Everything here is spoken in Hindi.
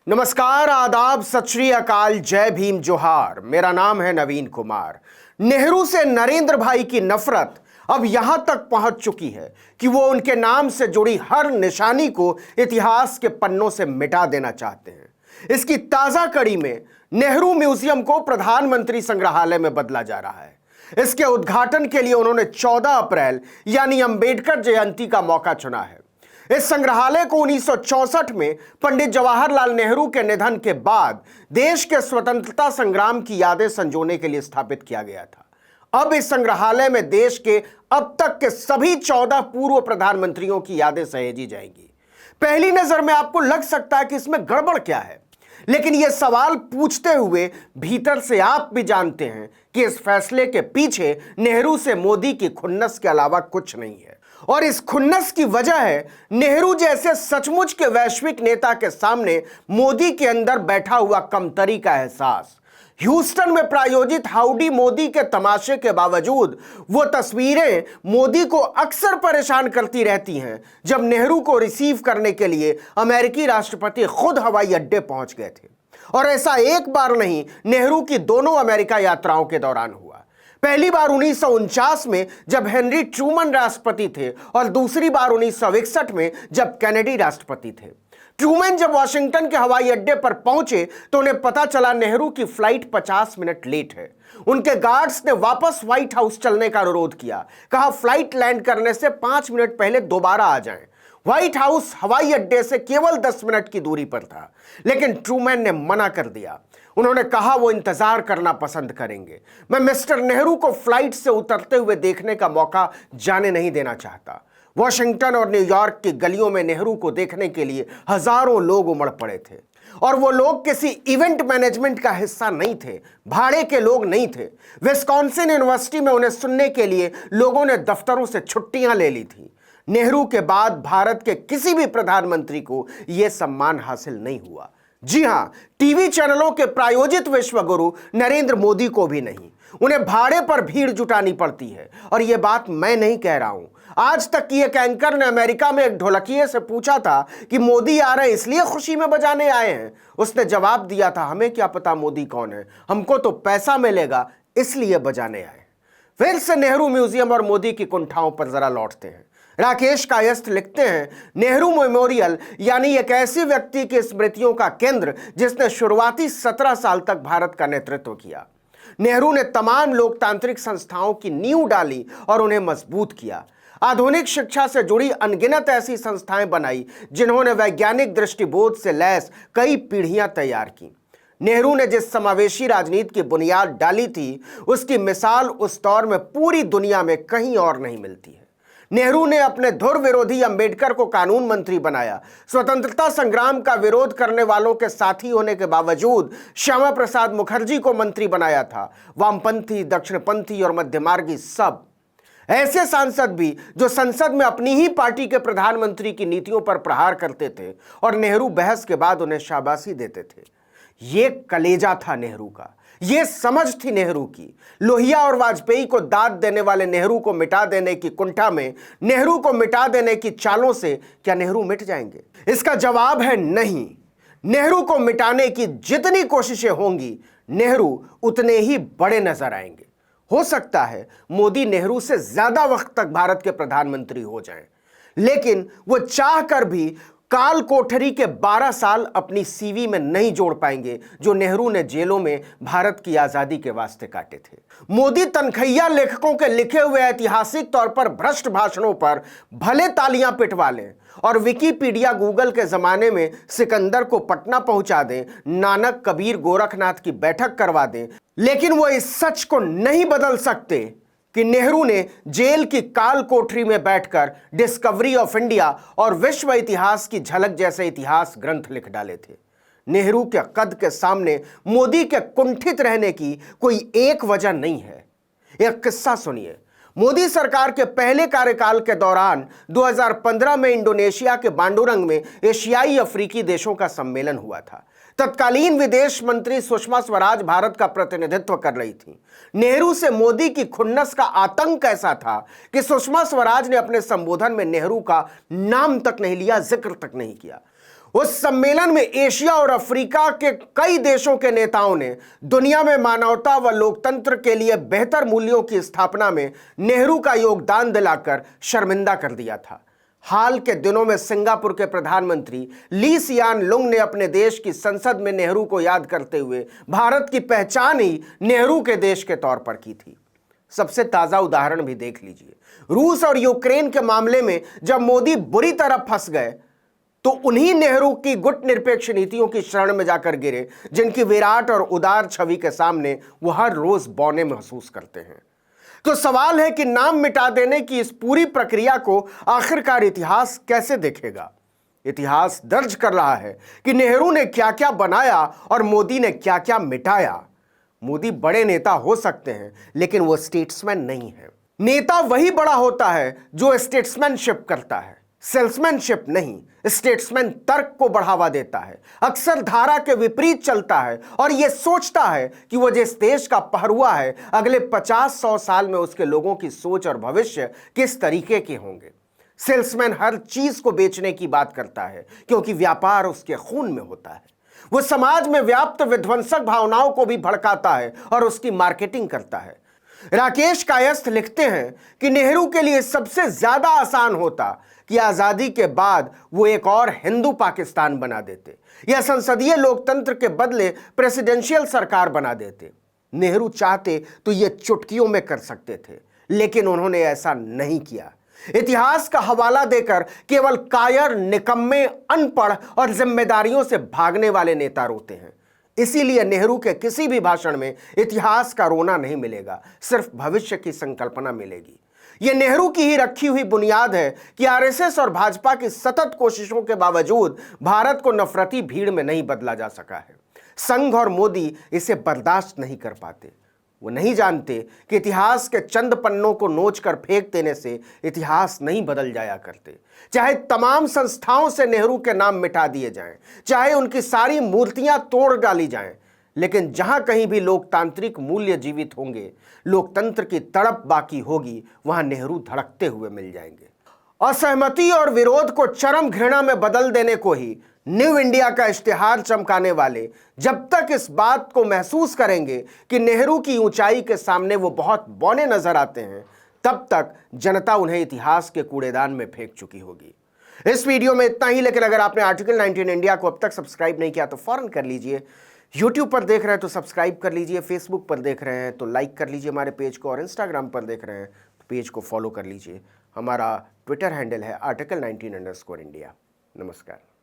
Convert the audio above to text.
नमस्कार, आदाब, सत श्री अकाल, जय भीम, जोहार। मेरा नाम है नवीन कुमार। नेहरू से नरेंद्र भाई की नफरत अब यहां तक पहुंच चुकी है कि वो उनके नाम से जुड़ी हर निशानी को इतिहास के पन्नों से मिटा देना चाहते हैं। इसकी ताजा कड़ी में नेहरू म्यूजियम को प्रधानमंत्री संग्रहालय में बदला जा रहा है। इसके उद्घाटन के लिए उन्होंने 14 अप्रैल यानी अंबेडकर जयंती का मौका चुना है। इस संग्रहालय को 1964 में पंडित जवाहरलाल नेहरू के निधन के बाद देश के स्वतंत्रता संग्राम की यादें संजोने के लिए स्थापित किया गया था। अब इस संग्रहालय में देश के अब तक के सभी 14 पूर्व प्रधानमंत्रियों की यादें सहेजी जाएंगी। पहली नजर में आपको लग सकता है कि इसमें गड़बड़ क्या है, लेकिन यह सवाल पूछते हुए भीतर से आप भी जानते हैं कि इस फैसले के पीछे नेहरू से मोदी की खुन्नस के अलावा कुछ नहीं है। और इस खुन्नस की वजह है नेहरू जैसे सचमुच के वैश्विक नेता के सामने मोदी के अंदर बैठा हुआ कमतरी का एहसास। ह्यूस्टन में प्रायोजित हाउडी मोदी के तमाशे के बावजूद वो तस्वीरें मोदी को अक्सर परेशान करती रहती हैं जब नेहरू को रिसीव करने के लिए अमेरिकी राष्ट्रपति खुद हवाई अड्डे पहुंच गए थे। और ऐसा एक बार नहीं, नेहरू की दोनों अमेरिका यात्राओं के दौरान हुआ। पहली बार 1949 में जब हेनरी ट्रूमन राष्ट्रपति थे और दूसरी बार 1961 में जब केनेडी राष्ट्रपति थे। ट्रूमन जब वाशिंगटन के हवाई अड्डे पर पहुंचे तो उन्हें पता चला नेहरू की फ्लाइट 50 मिनट लेट है। उनके गार्ड्स ने वापस व्हाइट हाउस चलने का अनुरोध किया, कहा फ्लाइट लैंड करने से 5 मिनट पहले दोबारा आ जाएं। व्हाइट हाउस हवाई अड्डे से केवल 10 मिनट की दूरी पर था, लेकिन ट्रूमैन ने मना कर दिया। उन्होंने कहा वो इंतजार करना पसंद करेंगे। मैं मिस्टर नेहरू को फ्लाइट से उतरते हुए देखने का मौका जाने नहीं देना चाहता। वॉशिंगटन और न्यूयॉर्क की गलियों में नेहरू को देखने के लिए हजारों लोग उमड़ पड़े थे, और वो लोग किसी इवेंट मैनेजमेंट का हिस्सा नहीं थे, भाड़े के लोग नहीं थे। विस्कॉन्सिन यूनिवर्सिटी में उन्हें सुनने के लिए लोगों ने दफ्तरों से छुट्टियां ले ली थी। नेहरू के बाद भारत के किसी भी प्रधानमंत्री को यह सम्मान हासिल नहीं हुआ। जी हां, टीवी चैनलों के प्रायोजित विश्व गुरु नरेंद्र मोदी को भी नहीं। उन्हें भाड़े पर भीड़ जुटानी पड़ती है। और यह बात मैं नहीं कह रहा हूं। आज तक की एक एंकर ने अमेरिका में एक ढोलकिये से पूछा था कि मोदी आ रहे इसलिए खुशी में बजाने आए हैं। उसने जवाब दिया था, हमें क्या पता मोदी कौन है, हमको तो पैसा मिलेगा इसलिए बजाने आए। फिर से नेहरू म्यूजियम और मोदी की कुंठाओं पर जरा लौटते हैं। राकेश कायस्थ लिखते हैं, नेहरू मेमोरियल यानी एक ऐसे व्यक्ति की स्मृतियों का केंद्र जिसने शुरुआती 17 साल तक भारत का नेतृत्व किया। नेहरू ने तमाम लोकतांत्रिक संस्थाओं की नींव डाली और उन्हें मजबूत किया। आधुनिक शिक्षा से जुड़ी अनगिनत ऐसी संस्थाएं बनाई जिन्होंने वैज्ञानिक दृष्टिबोध से लैस कई पीढ़ियां तैयार की। नेहरू ने जिस समावेशी राजनीति की बुनियाद डाली थी, उसकी मिसाल उस दौर में पूरी दुनिया में कहीं और नहीं मिलती है। नेहरू ने अपने धुर विरोधी अंबेडकर को कानून मंत्री बनाया। स्वतंत्रता संग्राम का विरोध करने वालों के साथी होने के बावजूद श्यामा प्रसाद मुखर्जी को मंत्री बनाया था। वामपंथी, दक्षिणपंथी और मध्यमार्गी सब ऐसे सांसद भी जो संसद में अपनी ही पार्टी के प्रधानमंत्री की नीतियों पर प्रहार करते थे और नेहरू बहस के बाद उन्हें शाबाशी देते थे। ये कलेजा था नेहरू का, ये समझ थी नेहरू की। लोहिया और वाजपेयी को दाद देने वाले नेहरू को मिटा देने की कुंठा में नेहरू को मिटा देने की चालों से क्या नेहरू मिट जाएंगे? इसका जवाब है नहीं। नेहरू को मिटाने की जितनी कोशिशें होंगी, नेहरू उतने ही बड़े नजर आएंगे। हो सकता है मोदी नेहरू से ज्यादा वक्त तक भारत के प्रधानमंत्री हो जाएं, लेकिन वो चाह कर भी काल कोठरी के 12 साल अपनी सीवी में नहीं जोड़ पाएंगे जो नेहरू ने जेलों में भारत की आजादी के वास्ते काटे थे। मोदी तनखैया लेखकों के लिखे हुए ऐतिहासिक तौर पर भ्रष्ट भाषणों पर भले तालियां पिटवा लें और विकिपीडिया गूगल के जमाने में सिकंदर को पटना पहुंचा दें, नानक, कबीर, गोरखनाथ की बैठक करवा दें, लेकिन वो इस सच को नहीं बदल सकते कि नेहरू ने जेल की काल कोठरी में बैठकर डिस्कवरी ऑफ इंडिया और विश्व इतिहास की झलक जैसे इतिहास ग्रंथ लिख डाले थे। नेहरू के कद के सामने मोदी के कुंठित रहने की कोई एक वजह नहीं है। एक किस्सा सुनिए। मोदी सरकार के पहले कार्यकाल के दौरान 2015 में इंडोनेशिया के बांडुरंग में एशियाई अफ्रीकी देशों का सम्मेलन हुआ था। तत्कालीन विदेश मंत्री सुषमा स्वराज भारत का प्रतिनिधित्व कर रही थी। नेहरू से मोदी की खुन्नस का आतंक ऐसा था कि सुषमा स्वराज ने अपने संबोधन में नेहरू का नाम तक नहीं लिया, जिक्र तक नहीं किया। उस सम्मेलन में एशिया और अफ्रीका के कई देशों के नेताओं ने दुनिया में मानवता व लोकतंत्र के लिए बेहतर मूल्यों की स्थापना में नेहरू का योगदान दिलाकर शर्मिंदा कर दिया था। हाल के दिनों में सिंगापुर के प्रधानमंत्री ली सियान लुंग ने अपने देश की संसद में नेहरू को याद करते हुए भारत की पहचान ही नेहरू के देश के तौर पर की थी। सबसे ताजा उदाहरण भी देख लीजिए। रूस और यूक्रेन के मामले में जब मोदी बुरी तरह फंस गए तो उन्हीं नेहरू की गुट निरपेक्ष नीतियों की शरण में जाकर गिरे, जिनकी विराट और उदार छवि के सामने वो हर रोज बौने महसूस करते हैं। तो सवाल है कि नाम मिटा देने की इस पूरी प्रक्रिया को आखिरकार इतिहास कैसे देखेगा। इतिहास दर्ज कर रहा है कि नेहरू ने क्या क्या बनाया और मोदी ने क्या क्या मिटाया। मोदी बड़े नेता हो सकते हैं, लेकिन वो स्टेट्समैन नहीं है। नेता वही बड़ा होता है जो स्टेट्समैनशिप करता है, सेल्समैनशिप नहीं। स्टेट्समैन तर्क को बढ़ावा देता है, अक्सर धारा के विपरीत चलता है और यह सोचता है कि वह जिस देश का पहरुआ है, अगले 50-100 साल में उसके लोगों की सोच और भविष्य किस तरीके के होंगे। सेल्समैन हर चीज को बेचने की बात करता है, क्योंकि व्यापार उसके खून में होता है। वो समाज में व्याप्त विध्वंसक भावनाओं को भी भड़काता है और उसकी मार्केटिंग करता है। राकेश कायस्थ लिखते हैं कि नेहरू के लिए सबसे ज्यादा आसान होता कि आजादी के बाद वो एक और हिंदू पाकिस्तान बना देते या संसदीय लोकतंत्र के बदले प्रेसिडेंशियल सरकार बना देते। नेहरू चाहते तो ये चुटकियों में कर सकते थे, लेकिन उन्होंने ऐसा नहीं किया। इतिहास का हवाला देकर केवल कायर, निकम्मे, अनपढ़ और जिम्मेदारियों से भागने वाले नेता रोते हैं। इसीलिए नेहरू के किसी भी भाषण में इतिहास का रोना नहीं मिलेगा, सिर्फ भविष्य की संकल्पना मिलेगी। यह नेहरू की ही रखी हुई बुनियाद है कि आरएसएस और भाजपा की सतत कोशिशों के बावजूद भारत को नफरती भीड़ में नहीं बदला जा सका है। संघ और मोदी इसे बर्दाश्त नहीं कर पाते। वो नहीं जानते कि इतिहास के चंद पन्नों को नोच कर फेंक देने से इतिहास नहीं बदल जाया करते। चाहे तमाम संस्थाओं से नेहरू के नाम मिटा दिए जाएं, चाहे उनकी सारी मूर्तियां तोड़ डाली जाएं, लेकिन जहां कहीं भी लोकतांत्रिक मूल्य जीवित होंगे, लोकतंत्र की तड़प बाकी होगी, वहां नेहरू धड़कते हुए मिल जाएंगे। असहमति और विरोध को चरम घृणा में बदल देने को ही न्यू इंडिया का इश्तिहार चमकाने वाले जब तक इस बात को महसूस करेंगे कि नेहरू की ऊंचाई के सामने वो बहुत बौने नजर आते हैं, तब तक जनता उन्हें इतिहास के कूड़ेदान में फेंक चुकी होगी। इस वीडियो में इतना ही, लेकिन अगर आपने आर्टिकल 19 इंडिया को अब तक सब्सक्राइब नहीं किया तो फौरन कर लीजिए। यूट्यूब पर देख रहे हैं तो सब्सक्राइब कर लीजिए, फेसबुक पर देख रहे हैं तो लाइक कर लीजिए हमारे पेज को, और इंस्टाग्राम पर देख रहे हैं तो पेज को फॉलो कर लीजिए। हमारा ट्विटर हैंडल है article19_India। नमस्कार।